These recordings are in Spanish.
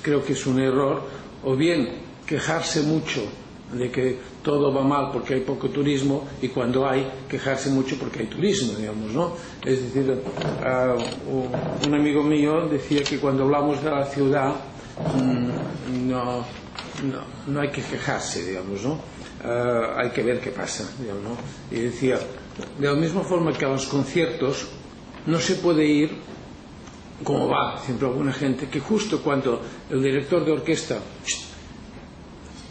creo que es un error, o bien quejarse mucho de que todo va mal porque hay poco turismo, y cuando hay, quejarse mucho porque hay turismo, digamos, ¿no? Es decir, un amigo mío decía que cuando hablamos de la ciudad no hay que quejarse, digamos, ¿no? Hay que ver qué pasa, digamos, ¿no? Y decía, de la misma forma que a los conciertos no se puede ir como va siempre alguna gente, que justo cuando el director de orquesta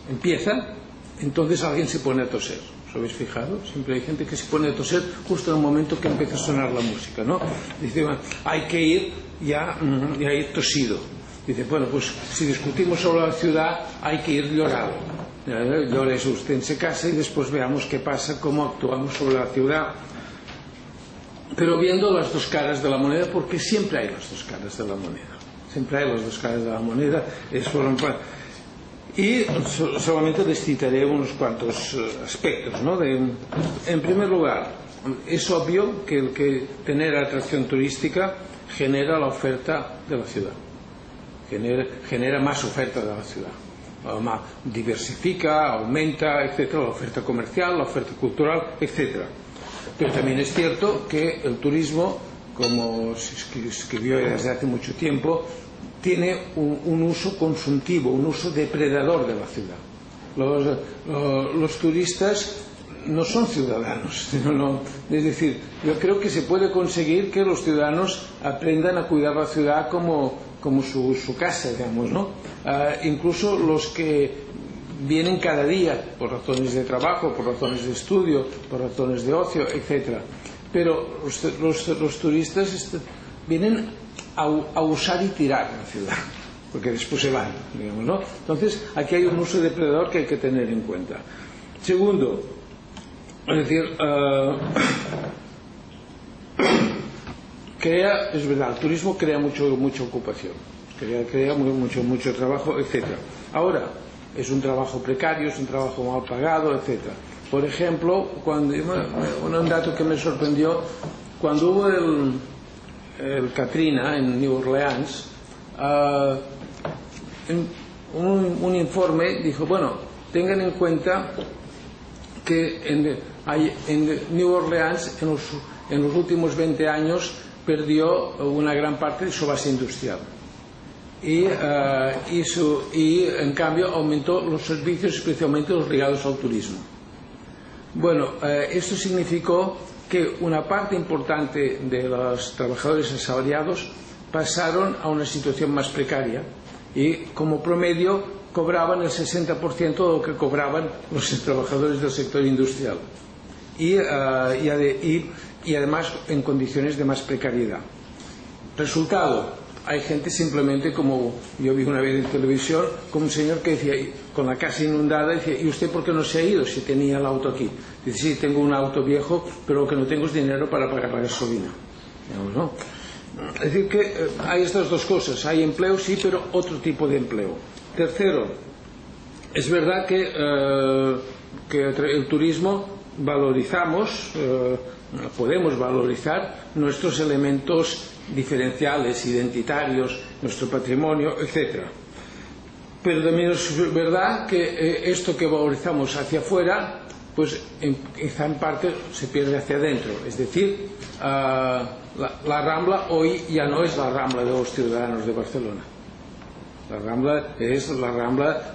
empieza, entonces alguien se pone a toser. ¿Os habéis fijado? Siempre hay gente que se pone a toser justo en el momento que empieza a sonar la música, ¿no? Dice, bueno, hay que ir ya ir tosido. Dice, bueno, pues si discutimos sobre la ciudad hay que ir llorado. Llores usted en casa y después veamos qué pasa, cómo actuamos sobre la ciudad, pero viendo las dos caras de la moneda, porque siempre hay las dos caras de la moneda, siempre hay las dos caras de la moneda. Y solamente les citaré unos cuantos aspectos, ¿no? En primer lugar, es obvio que el que tener atracción turística genera la oferta de la ciudad, genera más oferta de la ciudad, diversifica, aumenta, etcétera, la oferta comercial, la oferta cultural, etcétera. Pero también es cierto que el turismo, como se escribió desde hace mucho tiempo, tiene un uso consultivo, un uso depredador de la ciudad. Los turistas no son ciudadanos, es decir, yo creo que se puede conseguir que los ciudadanos aprendan a cuidar la ciudad como su casa, digamos, ¿no? Incluso los que vienen cada día por razones de trabajo, por razones de estudio, por razones de ocio, etcétera. Pero los turistas vienen a usar y tirar la ciudad, porque después se van, digamos, ¿no? Entonces aquí hay un uso depredador que hay que tener en cuenta. Segundo, es decir, es verdad, el turismo crea mucha ocupación, crea mucho trabajo, etcétera. Ahora, es un trabajo precario, es un trabajo mal pagado, etcétera. Por ejemplo, un dato que me sorprendió, cuando hubo el Katrina en New Orleans, un informe dijo, bueno, tengan en cuenta que en New Orleans en los últimos 20 años perdió una gran parte de su base industrial. Y en cambio aumentó los servicios, especialmente los ligados al turismo. Bueno, esto significó que una parte importante de los trabajadores asalariados pasaron a una situación más precaria y como promedio cobraban el 60% de lo que cobraban los trabajadores del sector industrial y además en condiciones de más precariedad. Resultado, hay gente simplemente, como yo vi una vez en televisión, como un señor que decía, con la casa inundada, decía, ¿y usted por qué no se ha ido si tenía el auto aquí? Dice, sí, tengo un auto viejo, pero lo que no tengo es dinero para pagar la gasolina. Digamos, ¿no? Es decir, que hay estas dos cosas, hay empleo, sí, pero otro tipo de empleo. Tercero, es verdad que el turismo podemos valorizar nuestros elementos diferenciales, identitarios, nuestro patrimonio, etcétera. Pero también es verdad que esto que valorizamos hacia afuera, pues en parte se pierde hacia adentro. Es decir, la Rambla hoy ya no es la Rambla de los ciudadanos de Barcelona. La Rambla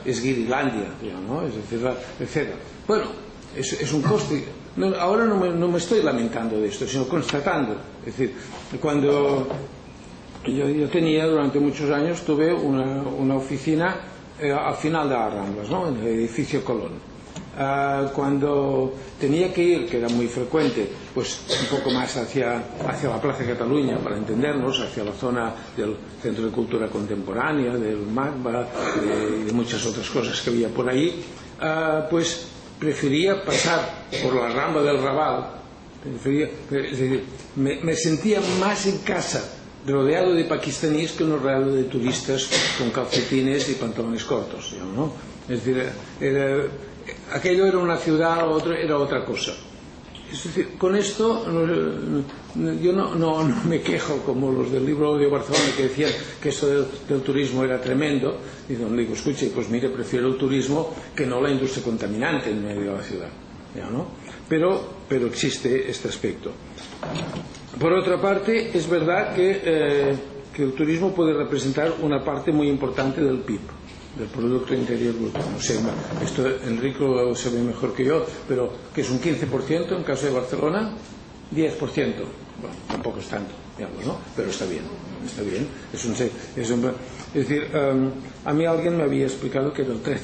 es Guirilandia, ¿no? Es decir, etcétera. Bueno, es un coste. Ahora no me estoy lamentando de esto, sino constatando. Es decir, cuando yo tenía durante muchos años, tuve una oficina al final de las Ramblas, ¿no? En el edificio Colón. Cuando tenía que ir, que era muy frecuente, pues un poco más hacia la Plaza Cataluña, para entendernos, hacia la zona del Centro de Cultura Contemporánea, del MACBA, de muchas otras cosas que había por ahí, pues prefería pasar por la Rambla del Raval. Es decir, me sentía más en casa rodeado de pakistaníes que rodeado de turistas con calcetines y pantalones cortos, ¿no? Es decir, aquello era una ciudad, otro era otra cosa. Es decir, con esto yo no me quejo como los del libro de Barcelona que decían que eso del turismo era tremendo. Y le digo, escuche, pues mire, prefiero el turismo que no la industria contaminante en medio de la ciudad, ¿ya no? Pero existe este aspecto. Por otra parte, es verdad que el turismo puede representar una parte muy importante del PIB, del Producto Interior Bruto. No sé, esto Enrico lo sabe mejor que yo, pero que es un 15% en caso de Barcelona, 10%. Bueno, tampoco es tanto, digamos, ¿no? Pero está bien, está bien. Es decir, a mí alguien me había explicado que era el 13%,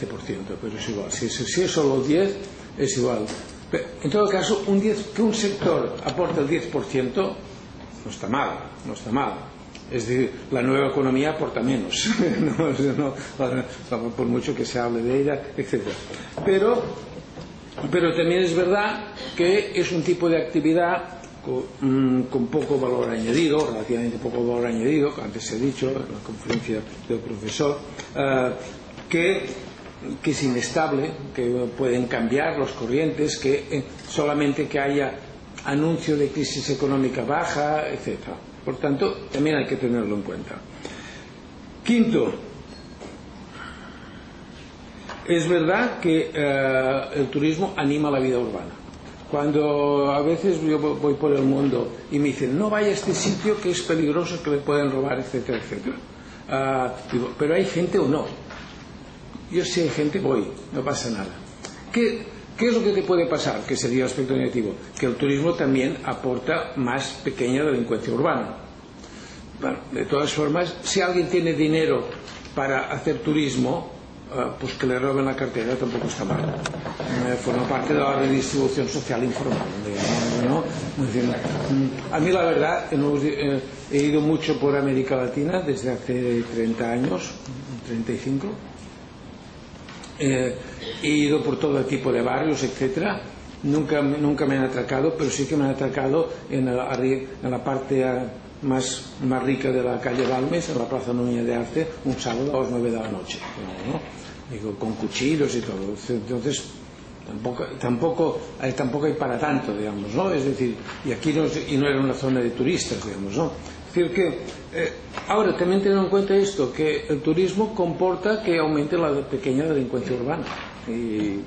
pero es igual. Si es solo el 10%, es igual. Pero, en todo caso, que un sector aporte el 10% no está mal, no está mal. Es decir, la nueva economía aporta menos, por mucho que se hable de ella, etc. Pero también es verdad que es un tipo de actividad con poco valor añadido, relativamente poco valor añadido, que antes he dicho en la conferencia del profesor, que es inestable, que pueden cambiar los corrientes, que solamente que haya anuncio de crisis económica baja, etc. Por tanto, también hay que tenerlo en cuenta. Quinto, es verdad que el turismo anima la vida urbana. Cuando a veces yo voy por el mundo y me dicen, no vaya a este sitio que es peligroso, que le pueden robar, etcétera, etcétera. Digo, ¿pero hay gente o no? Yo si hay gente voy, no pasa nada. ¿Qué es lo que te puede pasar? Que sería el aspecto negativo. Que el turismo también aporta más pequeña delincuencia urbana. Bueno, de todas formas, si alguien tiene dinero para hacer turismo, pues que le roben la cartera tampoco está mal. Forma parte de la redistribución social informal, digamos, ¿no? Es decir, a mí la verdad, he ido mucho por América Latina desde hace 30 años, 35. He ido por todo tipo de barrios, etcétera. Nunca me han atracado, pero sí que me han atracado en la parte más rica de la calle Balmes, en la Plaza Núñez de Arce, un sábado a las 9 de la noche, ¿no? Digo, con cuchillos y todo. Entonces tampoco hay para tanto, digamos, ¿no? Es decir, y aquí no era una zona de turistas, digamos, ¿no? Es decir que ahora también teniendo en cuenta esto, que el turismo comporta que aumente la pequeña delincuencia urbana y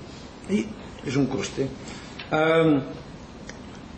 es un coste.